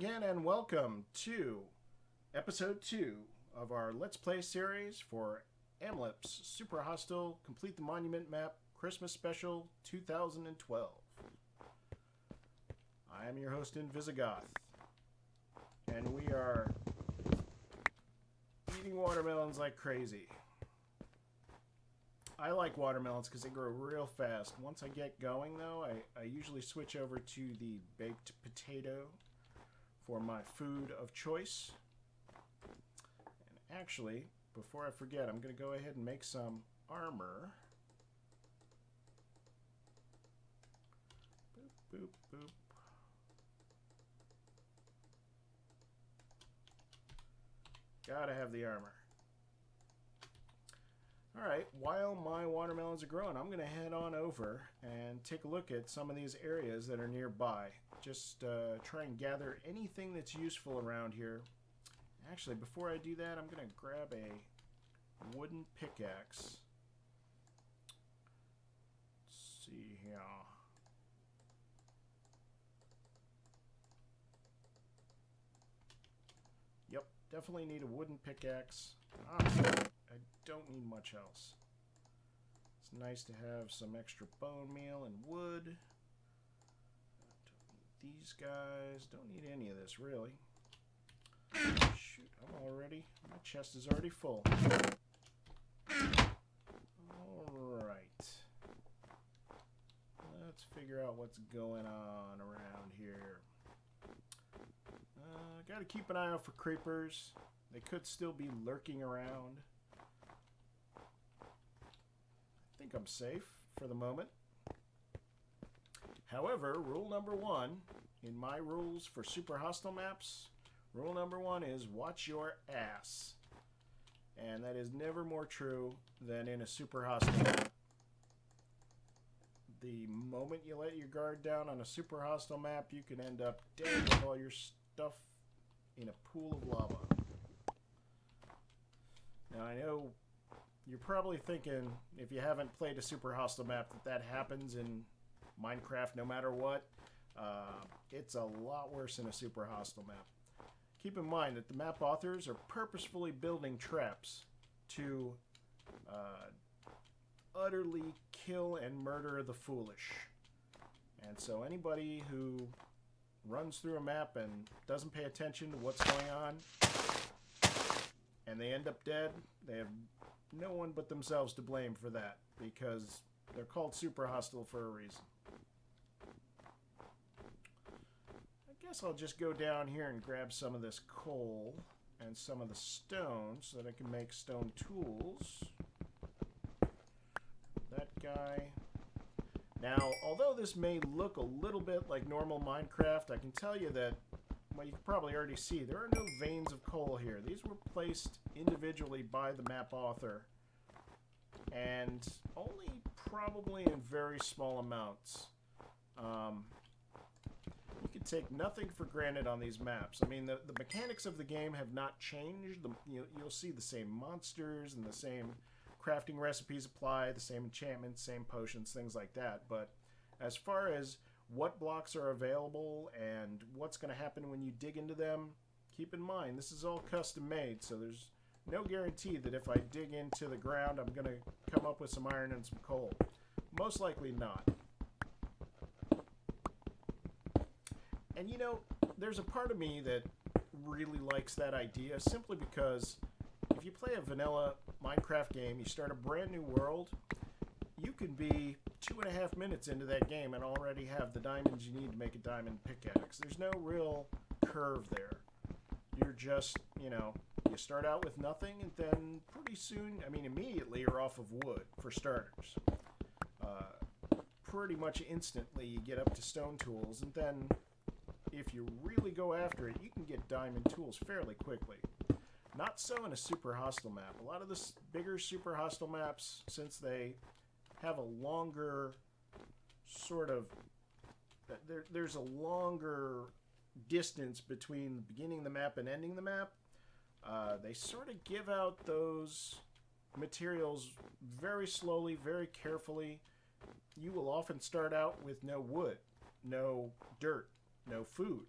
again, and welcome to episode 2 of our Let's Play series for Amlup's Super Hostile Complete the Monument Map Christmas Special 2012. I am your host, Invisigoth, and we are eating watermelons like crazy. I like watermelons because they grow real fast. Once I get going, though, I usually switch over to the baked potato for my food of choice. And actually, before I forget, I'm going to go ahead and make some armor. Boop, boop, boop. Gotta have the armor. Alright, while my watermelons are growing, I'm going to head on over and take a look at some of these areas that are nearby. Just try and gather anything that's useful around here. Actually, before I do that, I'm going to grab a wooden pickaxe. Let's see here. Yep, definitely need a wooden pickaxe. I don't need much else. It's nice to have some extra bone meal and wood. Don't need these guys. Don't need any of this, really. Shoot, my chest is already full. Alright. Let's figure out what's going on around here. Gotta keep an eye out for creepers. They could still be lurking around. I think I'm safe for the moment. However, rule number 1 in my rules for super hostile maps, rule number 1 is watch your ass. And that is never more true than in a super hostile map. The moment you let your guard down on a super hostile map, you can end up dead with all your stuff in a pool of lava. Now, I know you're probably thinking, if you haven't played a super hostile map, that happens in Minecraft no matter what. It's a lot worse in a super hostile map. Keep in mind that the map authors are purposefully building traps to utterly kill and murder the foolish. And so anybody who runs through a map and doesn't pay attention to what's going on, and they end up dead, they have no one but themselves to blame for that, because they're called super hostile for a reason. I guess I'll just go down here and grab some of this coal and some of the stone so that I can make stone tools. That guy. Now, although this may look a little bit like normal Minecraft, I can tell you that, well, you can probably already see, there are no veins of coal here. These were placed individually by the map author, and only probably in very small amounts. You can take nothing for granted on these maps. I mean, the mechanics of the game have not changed. You'll see the same monsters and the same crafting recipes apply, the same enchantments, same potions, things like that. But as far as what blocks are available and what's going to happen when you dig into them, keep in mind this is all custom made, so there's no guarantee that if I dig into the ground I'm going to come up with some iron and some coal. Most likely not. And you know, there's a part of me that really likes that idea, simply because if you play a vanilla Minecraft game, you start a brand new world, you can be 2.5 minutes into that game and already have the diamonds you need to make a diamond pickaxe. There's no real curve there. You're just, you start out with nothing, and then pretty soon, immediately you're off of wood, for starters. Pretty much instantly you get up to stone tools, and then if you really go after it, you can get diamond tools fairly quickly. Not so in a super hostile map. A lot of the bigger super hostile maps, since they have a longer sort of, there's a longer distance between beginning the map and ending the map, they sort of give out those materials very slowly, very carefully. You will often start out with no wood, no dirt, no food.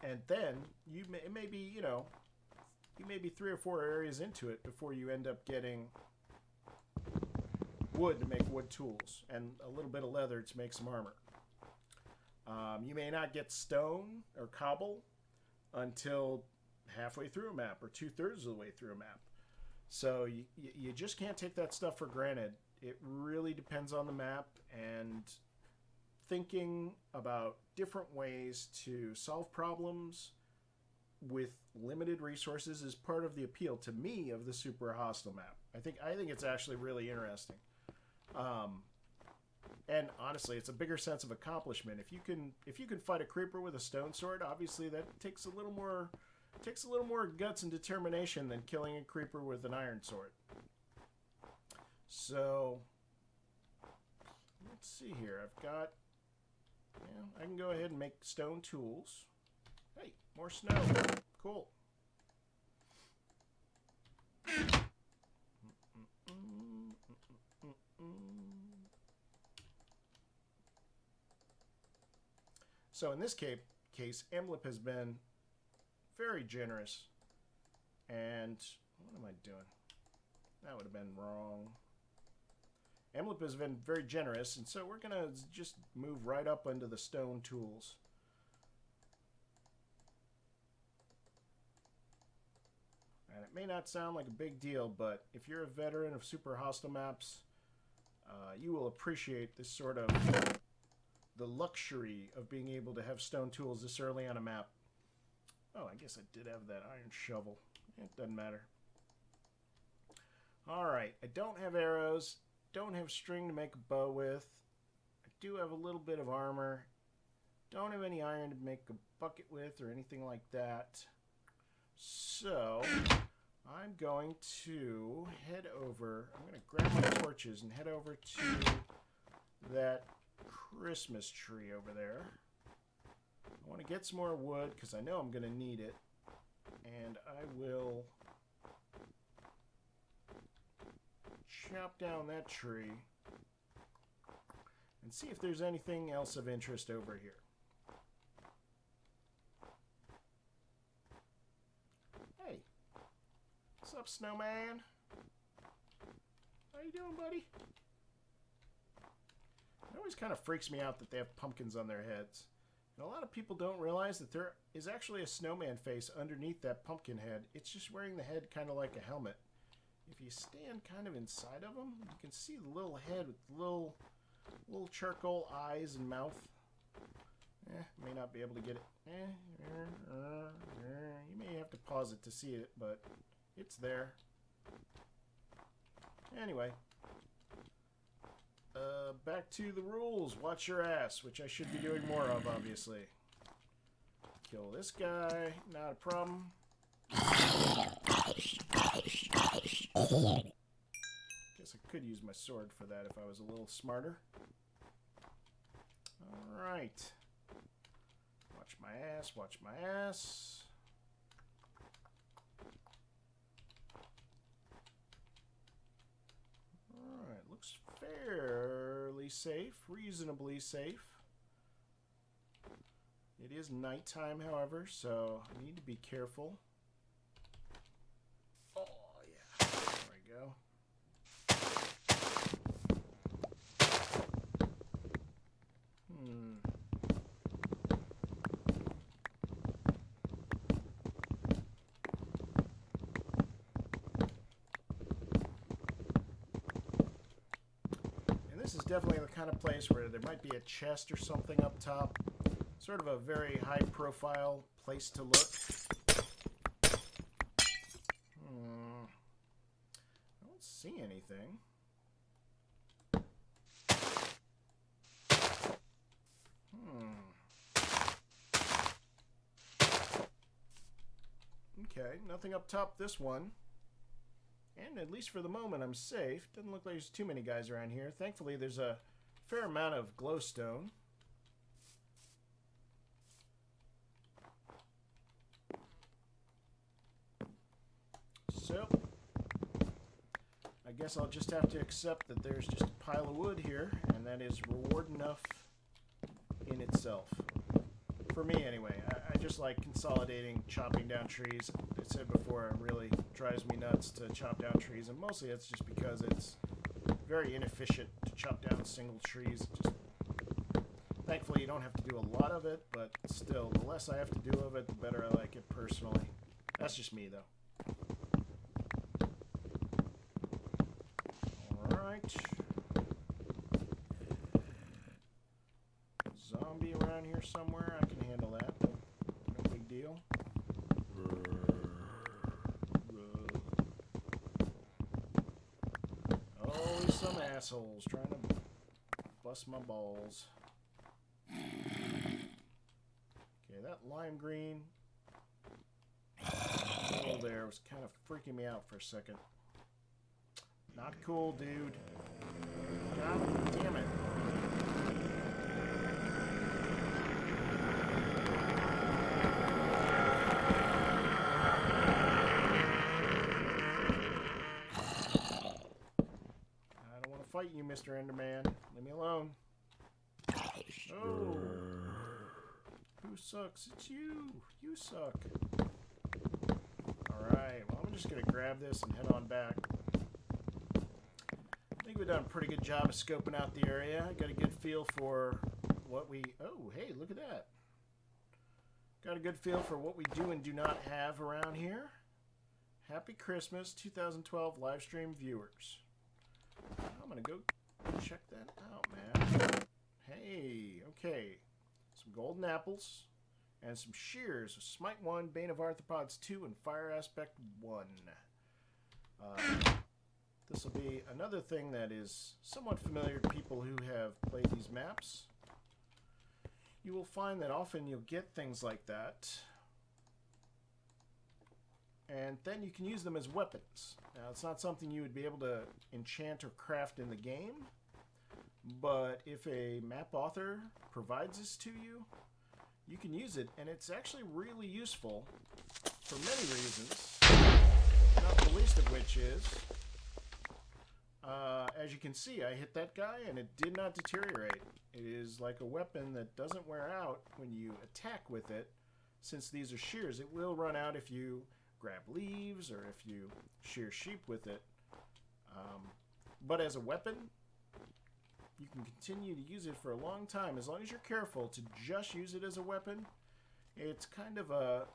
And then it may be, you know, you may be 3 or 4 areas into it before you end up getting wood to make wood tools and a little bit of leather to make some armor. You may not get stone or cobble until halfway through a map or 2/3 of the way through a map. So you just can't take that stuff for granted. It really depends on the map, and thinking about different ways to solve problems with limited resources is part of the appeal to me of the super hostile map. I think it's actually really interesting. And honestly, it's a bigger sense of accomplishment. If you can fight a creeper with a stone sword, obviously that takes a little more guts and determination than killing a creeper with an iron sword. So let's see here. I've got, I can go ahead and make stone tools. Hey, more snow. Cool. So in this case, Amlup has been very generous. And what am I doing? That would have been wrong. Amlup has been very generous, and so we're going to just move right up into the stone tools. And it may not sound like a big deal, but if you're a veteran of super hostile maps, you will appreciate this sort of the luxury of being able to have stone tools this early on a map. Oh, I guess I did have that iron shovel. It doesn't matter. Alright, I don't have arrows, don't have string to make a bow with. I do have a little bit of armor. Don't have any iron to make a bucket with or anything like that. So, I'm going to head over. I'm going to grab my torches and head over to that Christmas tree over there. I want to get some more wood because I know I'm going to need it. And I will chop down that tree and see if there's anything else of interest over here. Hey, what's up, snowman? How you doing, buddy? It always kind of freaks me out that they have pumpkins on their heads. And a lot of people don't realize that there is actually a snowman face underneath that pumpkin head. It's just wearing the head kind of like a helmet. If you stand kind of inside of them, you can see the little head with little charcoal eyes and mouth. May not be able to get it. You may have to pause it to see it, but it's there. Anyway. Back to the rules. Watch your ass, which I should be doing more of, obviously. Kill this guy. Not a problem. Guess I could use my sword for that if I was a little smarter. Alright. Watch my ass, watch my ass. Alright, looks fairly safe, reasonably safe. It is nighttime, however, so I need to be careful. Oh, yeah. There we go. And this is definitely the kind of place where there might be a chest or something up top. Sort of a very high-profile place to look. I don't see anything. Okay, nothing up top this one. And at least for the moment, I'm safe. Doesn't look like there's too many guys around here. Thankfully, there's a fair amount of glowstone. So, I guess I'll just have to accept that there's just a pile of wood here, and that is reward enough in itself. For me, anyway. I just like consolidating, chopping down trees. I said before, it really drives me nuts to chop down trees, and mostly it's just because it's very inefficient to chop down single trees. Just thankfully, you don't have to do a lot of it, but still, the less I have to do of it, the better I like it personally. That's just me, though. Alright. Zombie around here somewhere. I can handle that. No big deal. Always some assholes trying to bust my balls. Okay, that lime green hole there was kind of freaking me out for a second. Not cool, dude. God damn it. I don't want to fight you, Mr. Enderman. Leave me alone. Oh. Who sucks? It's you. You suck. Alright, well, I'm just going to grab this and head on back. I think we've done a pretty good job of scoping out the area. I got a good feel for what we... Oh, hey, look at that. Got a good feel for what we do and do not have around here. Happy Christmas, 2012 live stream viewers. I'm going to go check that out, man. Hey, okay. Some golden apples and some shears of Smite 1, Bane of Arthropods 2, and Fire Aspect 1. This will be another thing that is somewhat familiar to people who have played these maps. You will find that often you'll get things like that, and then you can use them as weapons. Now, it's not something you would be able to enchant or craft in the game, but if a map author provides this to you, you can use it, and it's actually really useful for many reasons, not the least of which is, as you can see, I hit that guy and it did not deteriorate. It is like a weapon that doesn't wear out when you attack with it. Since these are shears, it will run out if you grab leaves or if you shear sheep with it. But as a weapon, you can continue to use it for a long time as long as you're careful to just use it as a weapon. It's kind of a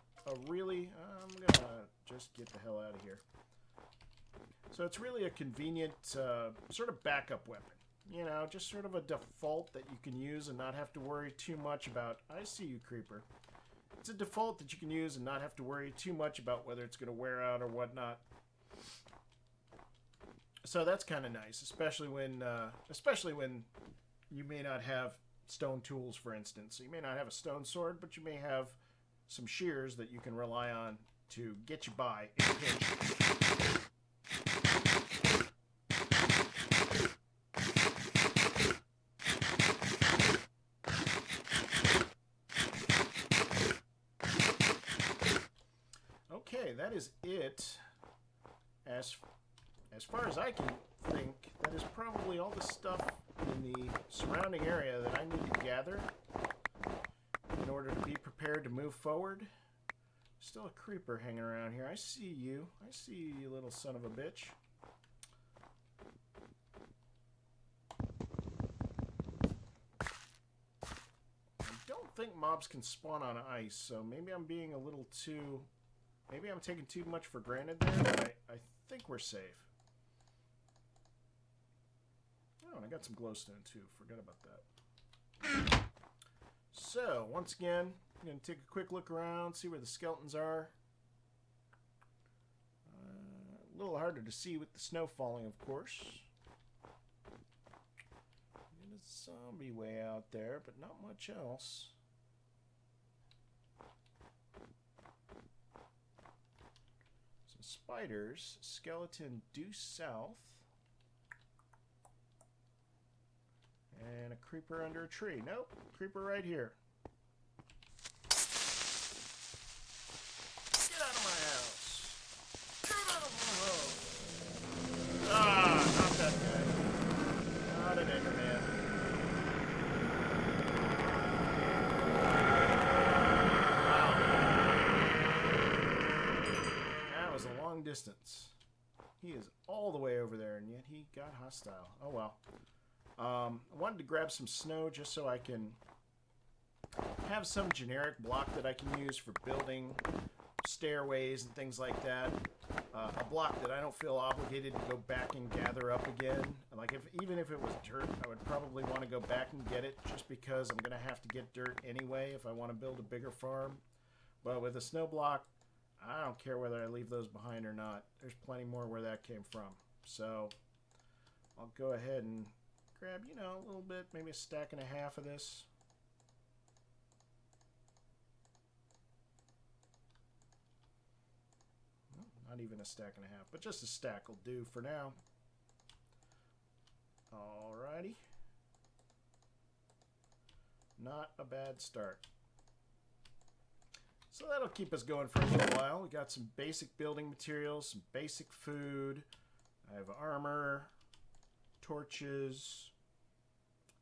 really... I'm gonna just get the hell out of here. So it's really a convenient sort of backup weapon. You know, just sort of a default that you can use and not have to worry too much about. I see you, creeper. It's a default that you can use and not have to worry too much about whether it's going to wear out or whatnot. So that's kind of nice, especially when you may not have stone tools, for instance. So you may not have a stone sword, but you may have some shears that you can rely on to get you by in a pinch. Okay, that is it. As far as I can think, that is probably all the stuff in the surrounding area that I need to gather in order to be prepared to move forward. Still a creeper hanging around here. I see you. I see you, you little son of a bitch. I don't think mobs can spawn on ice, so maybe I'm being a little too... Maybe I'm taking too much for granted there, but I think we're safe. Oh, and I got some glowstone too. Forgot about that. So, once again, I'm going to take a quick look around, see where the skeletons are. A little harder to see with the snow falling, of course. There's a zombie way out there, but not much else. Spiders, skeleton due south, and a creeper under a tree. Nope, creeper right here. Get out of my house! Get out of my house! Ah, not that guy. Not an Enderman. distance. He is all the way over there, and yet he got hostile. Oh well. I wanted to grab some snow just so I can have some generic block that I can use for building stairways and things like that. A block that I don't feel obligated to go back and gather up again. Like even if it was dirt, I would probably want to go back and get it just because I'm going to have to get dirt anyway if I want to build a bigger farm. But with a snow block, I don't care whether I leave those behind or not. There's plenty more where that came from. So I'll go ahead and grab, you know, a little bit, maybe a stack and a half of this. Not even a stack and a half, but just a stack will do for now. Alrighty. Not a bad start. So that'll keep us going for a little while. We got some basic building materials, some basic food. I have armor, torches.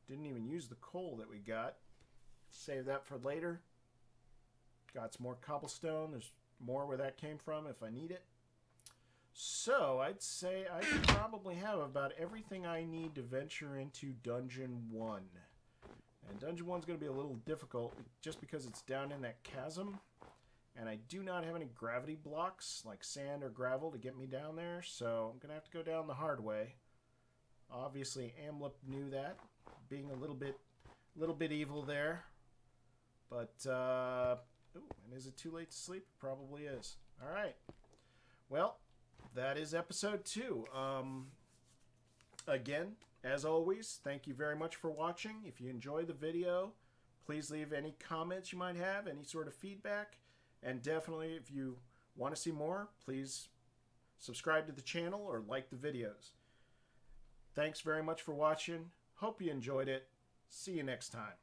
Didn't even use the coal that we got. Save that for later. Got some more cobblestone. There's more where that came from if I need it. So I'd say I probably have about everything I need to venture into Dungeon 1. And Dungeon 1's going to be a little difficult just because it's down in that chasm. And I do not have any gravity blocks like sand or gravel to get me down there. So I'm going to have to go down the hard way. Obviously Amlup knew that, being a little bit evil there. But, ooh, and is it too late to sleep? Probably is. All right. Well, that is episode 2. Again, as always, thank you very much for watching. If you enjoyed the video, please leave any comments you might have, any sort of feedback. And definitely, if you want to see more, please subscribe to the channel or like the videos. Thanks very much for watching. Hope you enjoyed it. See you next time.